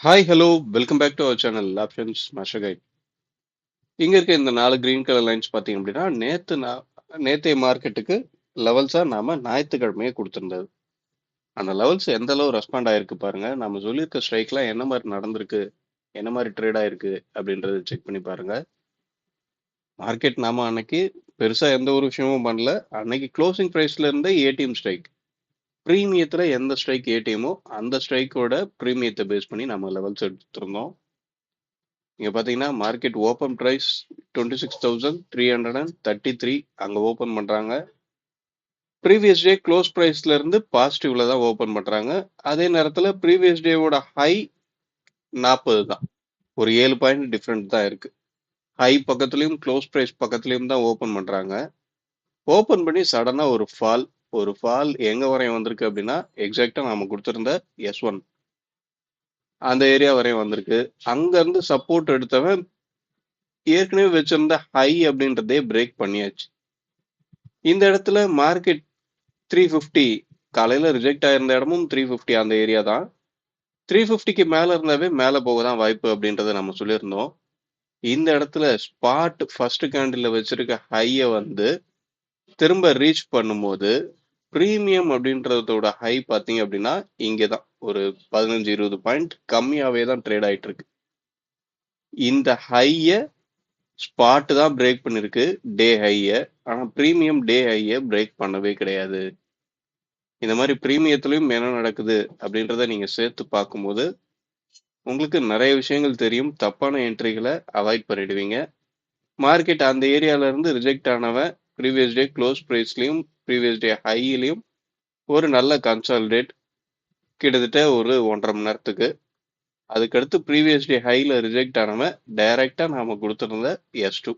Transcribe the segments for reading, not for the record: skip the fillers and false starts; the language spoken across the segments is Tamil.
Hi hello welcome back to our channel options master guide. இங்க இருக்க இந்த 4 கிரீன் கலர் லைன்ஸ் பார்த்தீங்க அப்படின்னா நேத்தைய மார்க்கெட்டுக்கு லெவல்ஸா நாம ஞாயிற்றுக்கிழமையே கொடுத்திருந்தது. அந்த லெவல்ஸ் எந்த அளவு ரெஸ்பாண்ட் ஆயிருக்கு பாருங்க. நம்ம சொல்லியிருக்க ஸ்ட்ரைக்லாம் என்ன மாதிரி நடந்திருக்கு, என்ன மாதிரி ட்ரேட் ஆயிருக்கு அப்படின்றத செக் பண்ணி பாருங்க. மார்க்கெட் நாம அன்னைக்கு பெருசா எந்த ஒரு விஷயமும் பண்ணல. அன்னைக்கு க்ளோசிங் பிரைஸ்ல இருந்தே ஏடிஎம் ஸ்ட்ரைக், பிரீமியத்துல எந்த ஸ்ட்ரைக் ஏடிஎமோ அந்த ஸ்ட்ரைக்கோட பிரீமியத்தை பேஸ் பண்ணி நம்ம லெவல்ஸ் எடுத்திருந்தோம். இங்க பாத்தீங்கன்னா மார்க்கெட் ஓப்பன் பிரைஸ் 26,333 அங்க ஓபன் பண்றாங்க. ப்ரீவியஸ் டே க்ளோஸ் பிரைஸ்ல இருந்து பாசிட்டிவ்ல தான் ஓபன் பண்றாங்க. அதே நேரத்துல ப்ரீவியஸ் டேவோட ஹை 40 தான். ஒரு 7 பாயிண்ட் டிஃபரெண்ட் தான் இருக்கு. ஹை பக்கத்துலயும் க்ளோஸ் பிரைஸ் பக்கத்துலயும் தான் ஓபன் பண்றாங்க. ஓபன் பண்ணி சடனா ஒரு ஃபால் எங்க வரையும் வந்திருக்கு அப்படின்னா எக்ஸாக்டா நாம கொடுத்திருந்த S1 அந்த ஏரியா வரையும் வந்திருக்கு. அங்க இருந்து சப்போர்ட் எடுத்தவன் ஏற்கனவே வச்சிருந்த ஹை அப்படின்றதே பிரேக் பண்ணியாச்சு. இந்த இடத்துல மார்க்கெட் 350 காலையில ரிஜெக்ட் ஆயிருந்த இடமும் 350 அந்த ஏரியா தான். 350க்கு மேல இருந்தாவே மேல போக தான் வாய்ப்பு அப்படின்றத நம்ம சொல்லியிருந்தோம். இந்த இடத்துல ஸ்பாட் ஃபர்ஸ்ட் கேண்டில் வச்சிருக்க ஹைய வந்து திரும்ப ரீச் பண்ணும்போது பிரீமியம் அப்படின்றதோட ஹை பாத்தீங்க அப்படின்னா இங்கதான் ஒரு 15-20 பாயிண்ட் கம்மியாவே தான் ட்ரேட் ஆயிட்டு இருக்கு. இந்த ஹைய ஸ்பாட் தான் பிரேக் பண்ணிருக்கு, டே ஹைய. ஆனா பிரீமியம் டே ஹைய பிரேக் பண்ணவே கிடையாது. இந்த மாதிரி பிரீமியத்திலையும் என்ன நடக்குது அப்படின்றத நீங்க சேர்த்து பார்க்கும்போது உங்களுக்கு நிறைய விஷயங்கள் தெரியும். தப்பான என்ட்ரிகளை அவாய்ட் பண்ணிடுவீங்க. மார்க்கெட் அந்த ஏரியால இருந்து ரிஜெக்ட் ஆனவன் ப்ரீவியஸ் டே க்ளோஸ் பிரைஸ்லயும் ப்ரீவியஸ் டே ஹையிலையும் ஒரு நல்ல கன்சாலிடேட் கிட்டத்தட்ட ஒரு 1.5 மணி நேரத்துக்கு. அதுக்கடுத்து ப்ரீவியஸ் டே ஹைல ரிஜெக்ட் ஆனவன் டைரக்டா நாம கொடுத்திருந்த S2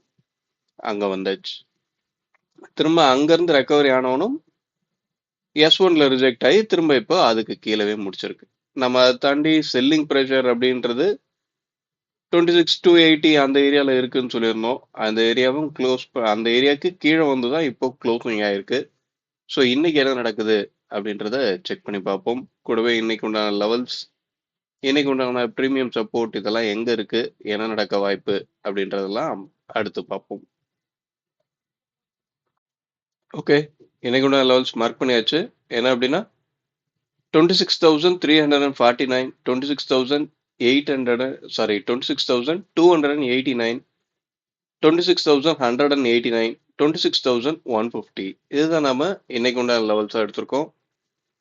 அங்க வந்தாச்சு. திரும்ப அங்கிருந்து ரெக்கவரி ஆனவனும் S1ல ரிஜெக்ட் ஆகி திரும்ப இப்போ அதுக்கு கீழவே முடிச்சிருக்கு. நம்ம அதை தாண்டி செல்லிங் ப்ரெஷர் அப்படின்றது 26,280 அந்த ஏரியால இருக்குன்னு சொல்லியிருந்தோம். அந்த ஏரியாவும் அந்த ஏரியாவுக்கு கீழே வந்து தான் இப்போ க்ளோசிங் ஆயிருக்கு. ஸோ இன்னைக்கு என்ன நடக்குது அப்படின்றத செக் பண்ணி பார்ப்போம். கூடவே இன்னைக்கு உண்டான லெவல்ஸ், இன்னைக்கு உண்டான ப்ரீமியம் சப்போர்ட் இதெல்லாம் எங்க இருக்கு, என்ன நடக்க வாய்ப்பு அப்படின்றதெல்லாம் அடுத்து பார்ப்போம். ஓகே, இன்னைக்கு உண்டான லெவல்ஸ் மார்க் பண்ணியாச்சு. என்ன அப்படின்னா 26,349, 26,800, சாரி 26,289, 26,189, 26,150. இதுதான் நாம இன்னைக்கு உண்டான லெவல்ஸா எடுத்திருக்கோம்.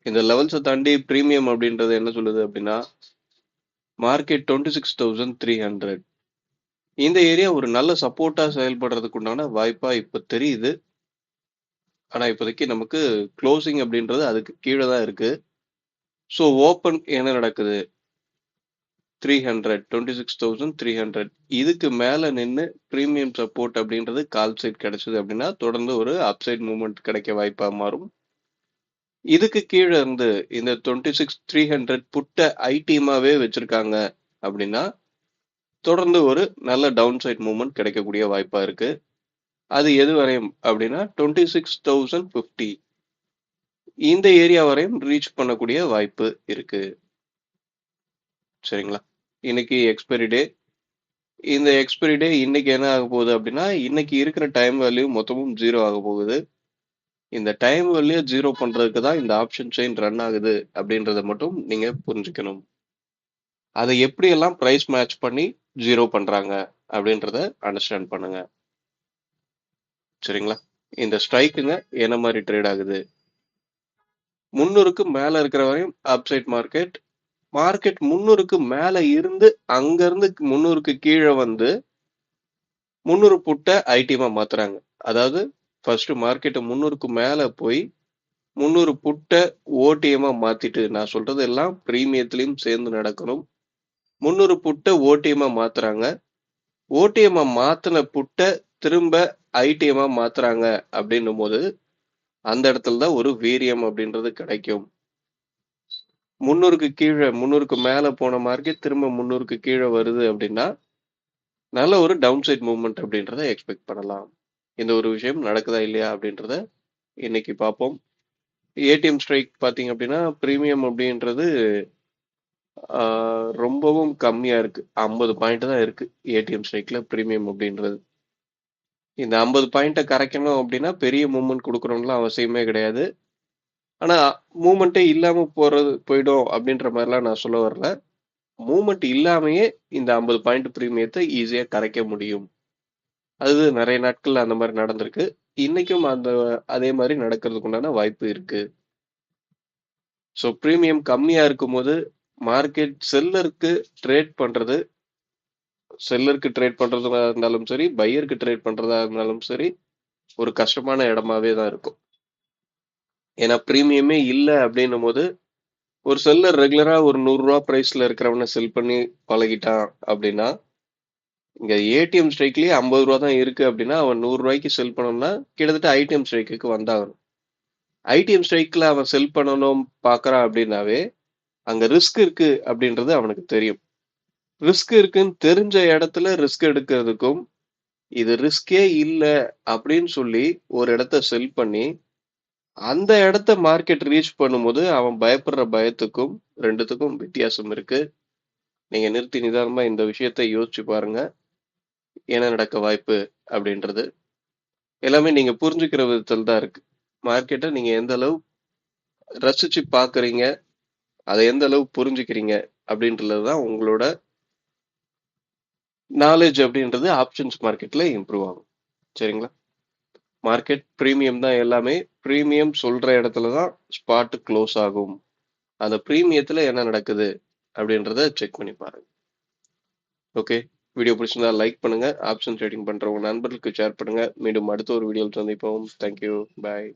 இந்த லெவல்ஸை தாண்டி பிரீமியம் அப்படின்றது என்ன சொல்லுது அப்படின்னா மார்க்கெட் 26,300 இந்த ஏரியா ஒரு நல்ல சப்போர்ட்டா செயல்படுறதுக்கு உண்டான வாய்ப்பா இப்ப தெரியுது. ஆனா இப்போதைக்கு நமக்கு க்ளோசிங் அப்படின்றது அதுக்கு கீழே தான் இருக்கு. ஸோ ஓப்பன் என்ன நடக்குது 300, 26,300 இதுக்கு மேல நின்று பிரீமியம் சப்போர்ட் அப்படின்றது கால் சைட் கிடைச்சது அப்படின்னா தொடர்ந்து ஒரு அப்சைட் மூவ்மெண்ட் கிடைக்க வாய்ப்பா மாறும். இதுக்கு கீழே இருந்து இந்த 26,300 புட்ட ஐடிமாவே வச்சிருக்காங்க அப்படின்னா தொடர்ந்து ஒரு நல்ல டவுன் சைட் மூவ்மெண்ட் கிடைக்கக்கூடிய வாய்ப்பா இருக்கு. அது எது வரையும் அப்படின்னா 26,050 இந்த ஏரியா வரையும் ரீச் பண்ணக்கூடிய வாய்ப்பு இருக்கு. சரிங்களா? இன்னைக்கு எக்ஸ்பைரி டே. இந்த எக்ஸ்பைரி டே இன்னைக்கு என்ன ஆக போகுது அப்படின்னா இன்னைக்கு இருக்கிற டைம் வேல்யூ மொத்தமும் 0 ஆக போகுது. இந்த டைம் வேல்யூ 0 பண்றதுக்கு தான் இந்த ஆப்ஷன் செயின் ரன் ஆகுது அப்படின்றத மட்டும் நீங்க புரிஞ்சுக்கணும். அதை எப்படியெல்லாம் பிரைஸ் மேட்ச் பண்ணி 0 பண்றாங்க அப்படின்றத அண்டர்ஸ்டாண்ட் பண்ணுங்க. சரிங்களா? இந்த ஸ்ட்ரைக்குங்க என்ன மாதிரி ட்ரேட் ஆகுது, 300க்கு மேல இருக்கிற வரையும் அப்சைட் மார்க்கெட். மார்க்கெட் 300க்கு மேல இருந்து அங்க இருந்து 300க்கு கீழே வந்து 300 புட்ட ஐடிமா மாத்துறாங்க. அதாவது ஃபர்ஸ்ட் மார்க்கெட் 300க்கு மேல போய் 300 புட்ட ஓடிஎம்மா மாத்திட்டு, நான் சொல்றது எல்லாம் பிரீமியத்திலையும் சேர்ந்து நடக்கணும். 300 புட்ட ஓடிஎம்மா மாத்துறாங்க. ஓடிஎம்மா மாத்தின புட்ட திரும்ப ஐடிஎம்மா மாத்துறாங்க அப்படின்னும் போது அந்த இடத்துல தான் ஒரு வீரியம் அப்படின்றது கிடைக்கும். 300க்கு கீழே 300க்கு மேல போன மார்க்கெட் திரும்ப 300க்கு கீழே வருது அப்படின்னா நல்ல ஒரு டவுன் சைட் மூவ்மெண்ட் அப்படின்றத எக்ஸ்பெக்ட் பண்ணலாம். இந்த ஒரு விஷயம் நடக்குதா இல்லையா அப்படின்றத இன்னைக்கு பார்ப்போம். ஏடிஎம் ஸ்ட்ரைக் பார்த்தீங்க அப்படின்னா பிரீமியம் அப்படின்றது ரொம்பவும் கம்மியா இருக்கு. 50 பாயிண்ட் தான் இருக்கு ஏடிஎம் ஸ்ட்ரைக்ல பிரீமியம் அப்படின்றது. இந்த 50 பாயிண்ட்டை கரைக்கணும் அப்படின்னா பெரிய மூவ்மெண்ட் கொடுக்கணும்லாம் அவசியமே கிடையாது. ஆனா மூவ்மெண்ட்டே இல்லாம போயிடும் அப்படின்ற மாதிரிலாம் நான் சொல்ல வரல. மூவ்மெண்ட் இல்லாமயே இந்த 50 பாயிண்ட் பிரீமியத்தை ஈஸியா கரைக்க முடியும். அது நிறைய நாட்கள்ல அந்த மாதிரி நடந்திருக்கு. இன்னைக்கும் அதே மாதிரி நடக்கிறதுக்கு உண்டான வாய்ப்பு இருக்கு. ஸோ பிரீமியம் கம்மியா இருக்கும்போது மார்க்கெட் செல்லருக்கு ட்ரேட் பண்றதா இருந்தாலும் சரி, பையருக்கு ட்ரேட் பண்றதா இருந்தாலும் சரி, ஒரு கஷ்டமான இடமாவே தான் இருக்கும். ஏன்னா பிரீமியமே இல்லை அப்படின்னும் போது ஒரு செல்லர் ரெகுலரா ஒரு ₹100 பிரைஸ்ல இருக்கிறவனை செல் பண்ணி பழகிட்டான் அப்படின்னா, இங்க ஏடிஎம் ஸ்ட்ரைக்லயே ₹50 தான் இருக்கு அப்படின்னா அவன் ₹100 செல் பண்ணணும்னா கிட்டத்தட்ட ஐடிஎம் ஸ்ட்ரைக்கு வந்தாகணும். ஐடிஎம் ஸ்ட்ரைக்ல அவன் செல் பண்ணணும் பாக்குறான் அப்படின்னாவே அங்க ரிஸ்க் இருக்கு அப்படின்றது அவனுக்கு தெரியும். ரிஸ்க் இருக்குன்னு தெரிஞ்ச இடத்துல ரிஸ்க் எடுக்கிறதுக்கும், இது ரிஸ்கே இல்ல அப்படின்னு சொல்லி ஒரு இடத்த செல் பண்ணி அந்த இடத்த மார்க்கெட் ரீச் பண்ணும்போது அவன் பயப்படுற பயத்துக்கும் 2த்துக்கும் வித்தியாசம் இருக்கு. நீங்க நிறுத்தி நிதானமா இந்த விஷயத்தை யோசிச்சு பாருங்க. என்ன நடக்க வாய்ப்பு அப்படின்றது எல்லாமே நீங்க புரிஞ்சுக்கிற விதத்தில் தான் இருக்கு. மார்க்கெட்டை நீங்க எந்த அளவு ரசிச்சு பாக்குறீங்க, அதை எந்த அளவு புரிஞ்சுக்கிறீங்க அப்படின்றது தான் உங்களோட நாலேஜ் அப்படின்றது ஆப்ஷன்ஸ் மார்க்கெட்ல இம்ப்ரூவ் ஆகும். சரிங்களா? மார்க்கெட் பிரீமியம் தான் எல்லாமே. பிரீமியம் சொல்ற இடத்துல தான் ஸ்பாட் க்ளோஸ் ஆகும். அந்த பிரீமியத்துல என்ன நடக்குது அப்படின்றத செக் பண்ணி பாருங்க. ஓகே, வீடியோ பிடிச்சிருந்தா லைக் பண்ணுங்க. ஆப்ஷன் ட்ரேடிங் பண்ற உங்க நண்பர்களுக்கு ஷேர் பண்ணுங்க. மீண்டும் அடுத்த ஒரு வீடியோவில் சந்திப்போம். தேங்க்யூ, பாய்.